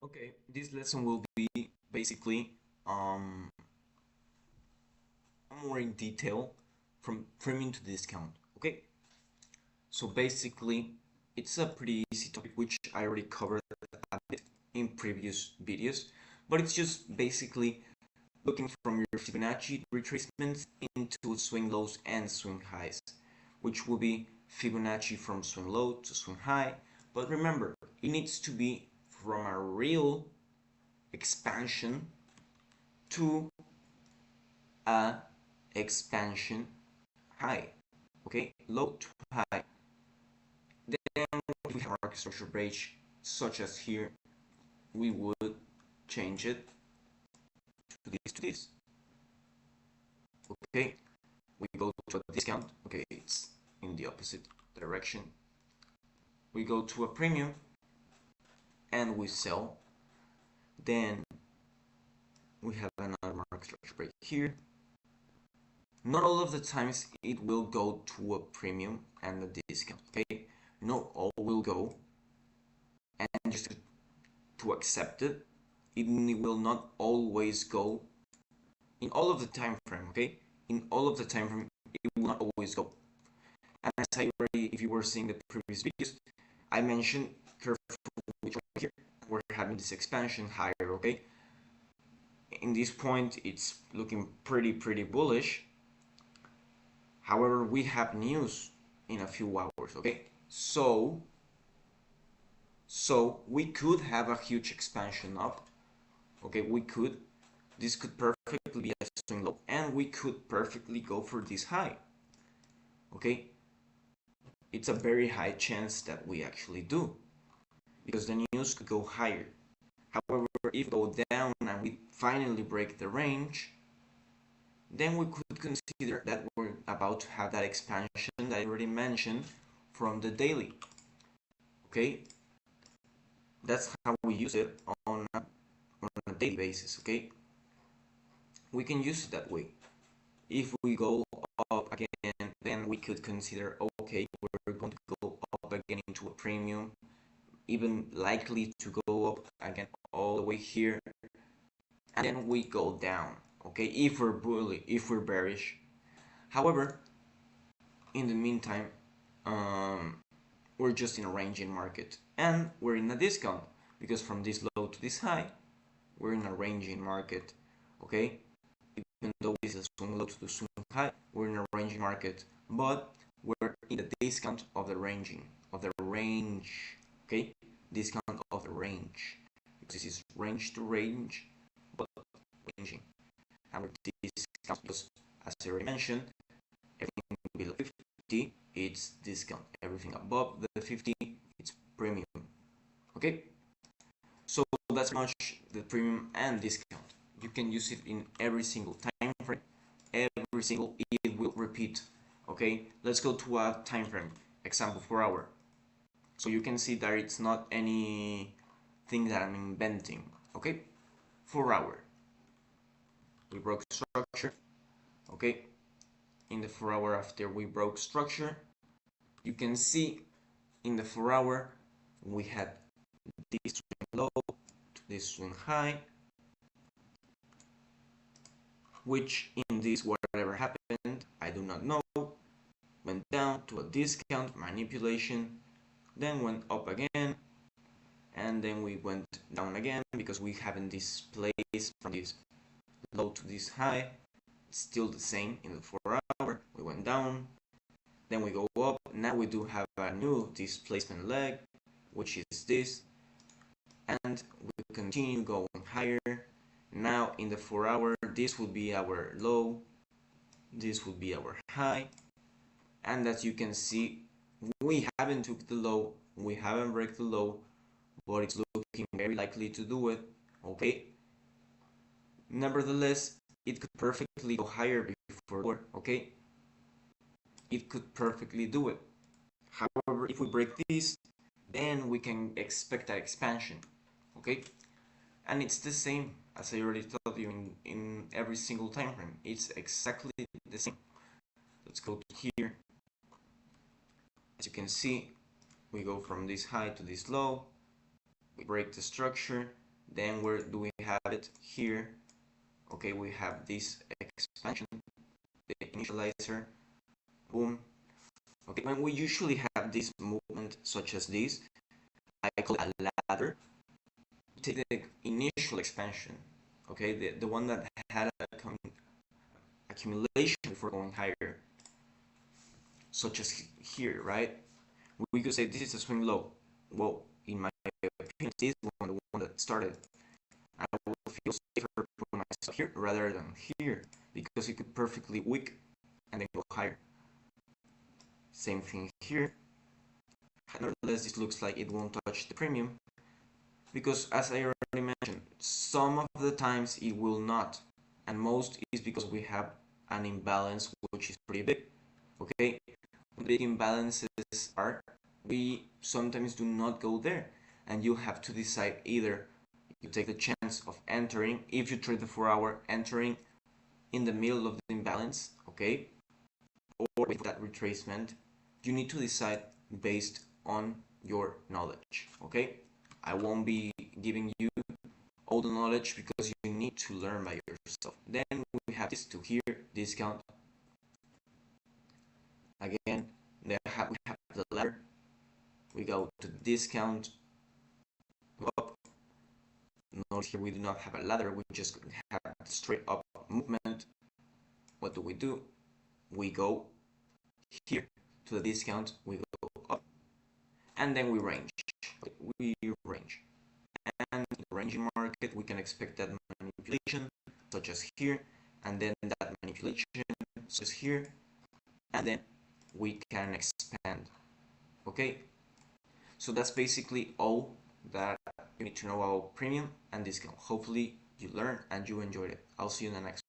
Okay, this lesson will be basically more in detail from premium to discount. Okay, so basically it's a pretty easy topic which I already covered a bit in previous videos, but it's just basically looking from your Fibonacci retracements into swing lows and swing highs, which will be Fibonacci from swing low to swing high. But remember, it needs to be from a real expansion to a expansion high. Okay, low to high. Then if we have market structure break such as here, we would change it to this. Okay, we go to a discount. Okay, it's in the opposite direction. We go to a premium and we sell. Then we have another market structure break here. Not all of the times it will go to a premium and a discount. Okay, not all will go, and just to accept it, it will not always go in all of the time frame. Okay, in all of the time frame, it will not always go. And as I already, if you were seeing the previous videos, I mentioned careful which one here. We're having this expansion higher. Okay, in this point, it's looking pretty bullish. However, we have news in a few hours. Okay, so we could have a huge expansion up. Okay, we could. This could perfectly be a swing low, and we could perfectly go for this high. Okay, it's a very high chance that we actually do, because the news could go higher. However, if we go down and we finally break the range, then we could consider that we're about to have that expansion that I already mentioned from the daily. Okay, that's how we use it on a daily basis. Okay, we can use it that way. If we go up again, then we could consider, okay, we're going to go up again into a premium, even likely to go up again all the way here, and then we go down. Okay, if we're bullish, if we're bearish. However, in the meantime, we're just in a ranging market, and we're in a discount, because from this low to this high, we're in a ranging market. Okay, even though this is a swing low to the swing high, we're in a ranging market, but we're in the discount of the ranging, of the range. Okay, discount of the range, because this is range to range, but ranging. And with discount, because as I already mentioned, everything below 50, it's discount. Everything above the 50, it's premium. Okay, so that's much the premium and discount. You can use it in every single time frame. Every single, it will repeat. Okay, let's go to a time frame. Example, 4 hour. So you can see that it's not anything that I'm inventing. Okay, 4 hour. We broke structure. Okay, in the 4 hour after we broke structure, you can see in the 4 hour we had this swing low to this swing high, which in this whatever happened, I do not know, went down to a discount manipulation, then went up again, and then we went down again, because we haven't displaced from this low to this high. It's still the same in the 4 hour. We went down, then we go up. Now we do have a new displacement leg, which is this, and we continue going higher. Now in the 4 hour, this would be our low, this would be our high, and as you can see, we haven't took the low, we haven't break the low, but it's looking very likely to do it. Okay, nevertheless, it could perfectly go higher before. Okay, it could perfectly do it. However, if we break this, then we can expect that expansion. Okay, and it's the same as I already told you in every single time frame. It's exactly the same. Let's go to here. As you can see, we go from this high to this low, we break the structure, Then where do we have it? Here. Okay, we have this expansion, the initializer, boom. Okay, when we usually have this movement such as this, I call it a ladder. Take the initial expansion, okay, the one that had a accumulation before going higher, such as here, right? We could say this is a swing low. Well, in my opinion, this one, the one that started, I will feel safer putting myself here rather than here, because it could perfectly wick and then go higher. Same thing here. Nevertheless, this looks like it won't touch the premium, because as I already mentioned, some of the times it will not, and most is because we have an imbalance which is pretty big. Okay, when big imbalances are, we sometimes do not go there, and you have to decide either you take the chance of entering, if you trade the 4-hour, entering in the middle of the imbalance, okay, or with that retracement. You need to decide based on your knowledge, okay? I won't be giving you all the knowledge because you need to learn by yourself. Then we have this to here, discount. Again, we have the ladder. We go to discount, up. Notice here we do not have a ladder, we just have straight up movement. What do? We go here to the discount, we go up, and then we range. And in the ranging market, we can expect that manipulation, such as here, and then that manipulation, such as here, and then we can expand. Okay, so that's basically all that you need to know about premium and discount. Hopefully you learned and you enjoyed it. I'll see you in the next